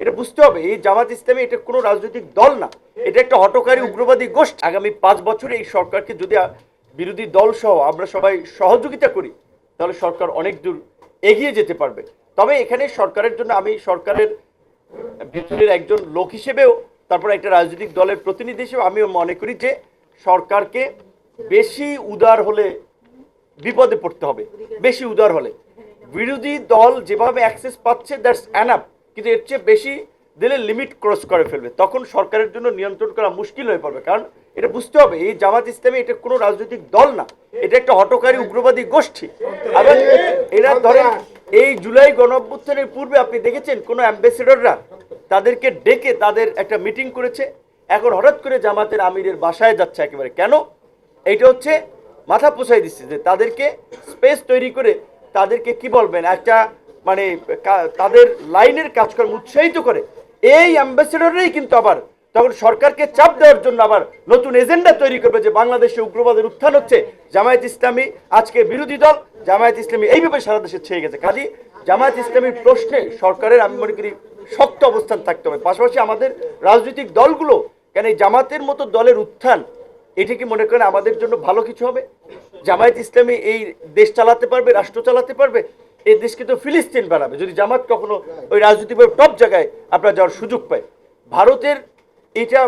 এটা বুঝতে হবে এই জামাত ইসলামী এটা কোনো রাজনৈতিক দল না, এটা একটা হঠকারী উগ্রবাদী গোষ্ঠী। আগামী 5 বছরে এই সরকারকে যদি বিরোধী দল সহ আমরা সবাই সহযোগিতা করি তাহলে সরকার অনেক দূর এগিয়ে যেতে পারবে। তবে এখানে সরকারের জন্য আমি সরকারের ভিতরের একজন লোক হিসেবেও তারপর একটা রাজনৈতিক দলের প্রতিনিধি হিসেবে আমিও মনে করি যে সরকারকে বেশি উদার হলে বিপদে পড়তে হবে। বেশি উদার হলে বিরোধী দল যেভাবে অ্যাক্সেস পাচ্ছে দ্যাটস অ্যানাফ, কিন্তু এর চেয়ে বেশি দিলে লিমিট ক্রস করে ফেলবে, তখন সরকারের জন্য নিয়ন্ত্রণ করা মুশকিল হয়ে পড়বে। কারণ এটা বুঝতে হবে এই জামাত ইসলামী এটা কোনো রাজনৈতিক দল না, এটা একটা হঠকারী উগ্রবাদী গোষ্ঠী। আবার এরা ধরেন এই জুলাই গণঅভ্যুত্থানের পূর্বে আপনি দেখেছেন কোনো অ্যাম্বাসেডররা তাদেরকে ডেকে তাদের একটা মিটিং করেছে, এখন হঠাৎ করে জামাতের আমিরের বাসায় যাচ্ছে একেবারে কেন? এইটা হচ্ছে মাথা পোছাই দিচ্ছে যে তাদেরকে স্পেস তৈরি করে তাদেরকে কি বলবেন একটা মানে তাদের লাইনের কাজকর্ম উৎসাহিত করে এই অ্যাম্বাসেডররাই কিন্তু আবার তখন সরকারকে চাপ দেওয়ার জন্য আবার নতুন এজেন্ডা তৈরি করবে যে বাংলাদেশে উগ্রবাদের উত্থান হচ্ছে, জামায়াত ইসলামী আজকে বিরোধী দল, জামায়াত ইসলামী এইভাবে সারা দেশে ছেয়ে গেছে। কাজে জামায়াত ইসলামীর প্রশ্নে সরকারের আমি মনে করি শক্ত অবস্থান থাকতে হবে। পাশাপাশি আমাদের রাজনৈতিক দলগুলো কেন এই জামাতের মতো দলের উত্থান এটা কি মনে করেন আমাদের জন্য ভালো কিছু হবে? জামায়াত ইসলামী এই দেশ চালাতে পারবে, রাষ্ট্র চালাতে পারবে? এই দেশকে তো ফিলিস্তিন বানাবে যদি জামাত কখনো ওই রাজনৈতিকভাবে টপ জায়গায় আপনারা যাওয়ার সুযোগ পায়। ভারতের এটা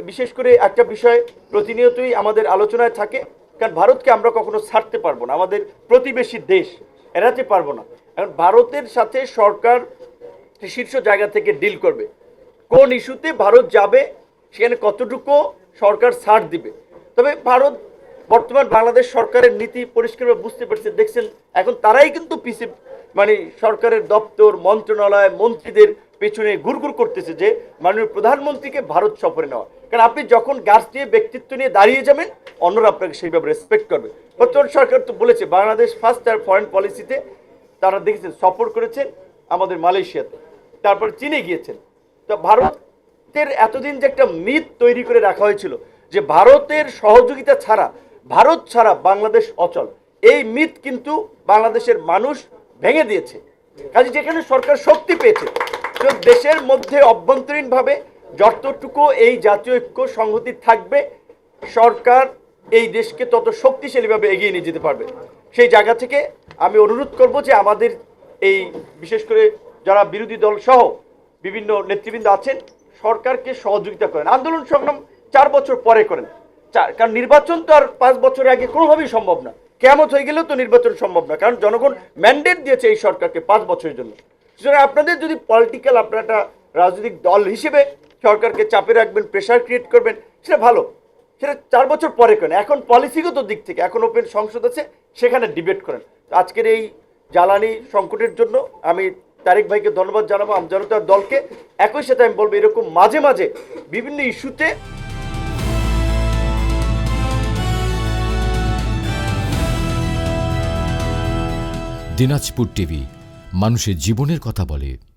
বিশেষ করে একটা বিষয় প্রতিনিয়তই আমাদের আলোচনায় থাকে, কারণ ভারতকে আমরা কখনো ছাড়তে পারবো না, আমাদের প্রতিবেশী দেশ, এড়াতে পারবো না। কারণ ভারতের সাথে সরকার শীর্ষ জায়গা থেকে ডিল করবে, কোন ইস্যুতে ভারত যাবে সেখানে কতটুকু সরকার ছাড় দিবে। তবে ভারত বর্তমান বাংলাদেশ সরকারের নীতি পরিষ্কারভাবে বুঝতে পারছে, দেখছেন এখন তারাই কিন্তু পিছিয়ে মানে সরকারের দপ্তর মন্ত্রণালয় মন্ত্রীদের পেছনে ঘুরঘুর করতেছে যে মাননীয় প্রধানমন্ত্রীকে ভারত সফরে নেওয়া। কারণ আপনি যখন গাছ নিয়ে ব্যক্তিত্ব নিয়ে দাঁড়িয়ে যাবেন অন্যরা আপনাকে সেইভাবে রেসপেক্ট করবে। বর্তমান সরকার তো বলেছে বাংলাদেশ ফার্স্ট আর ফরেন পলিসিতে তারা দেখেছেন সফর করেছেন আমাদের মালয়েশিয়াতে, তারপর চীনে গিয়েছেন। তো ভারতের এতদিন যে একটা মিথ তৈরি করে রাখা হয়েছিল যে ভারতের সহযোগিতা ছাড়া ভারত ছাড়া বাংলাদেশ অচল, এই মিথ কিন্তু বাংলাদেশের মানুষ ভেঙে দিয়েছে। কাজে যেখানে সরকার শক্তি পেয়েছে তো দেশের মধ্যে অভ্যন্তরীণভাবে যতটুকু এই জাতীয় ঐক্য সংহতি থাকবে সরকার এই দেশকে তত শক্তিশালীভাবে এগিয়ে নিয়ে যেতে পারবে। সেই জায়গা থেকে আমি অনুরোধ করব যে আমাদের এই বিশেষ করে যারা বিরোধী দল সহ বিভিন্ন নেতৃবৃন্দ আছেন সরকারকে সহযোগিতা করেন, আন্দোলন সংগ্রাম 4 বছর পরে করেন, কারণ নির্বাচন তো আর 5 বছরের আগে কোনোভাবেই সম্ভব না, কেমন হয়ে গেলেও তো নির্বাচন সম্ভব না, কারণ জনগণ ম্যান্ডেট দিয়েছে এই সরকারকে 5 বছরের জন্য। সুতরাং আপনাদের যদি পলিটিক্যাল আপনারা একটা রাজনৈতিক দল হিসেবে সরকারকে চাপে রাখবেন, প্রেশার ক্রিয়েট করবেন, সেটা ভালো, সেটা 4 বছর পরে করেন। এখন পলিসিগত দিক থেকে এখন ওপেন সংসদ আছে সেখানে ডিবেট করেন। আজকের এই জ্বালানি সংকটের জন্য আমি তারেক ভাইকে ধন্যবাদ জানাবো, আমজনতার দলকে। একই সাথে আমি বলবো এরকম মাঝে মাঝে বিভিন্ন ইস্যুতে দিনাজপুর টিভি, মানুষের জীবনের কথা বলে।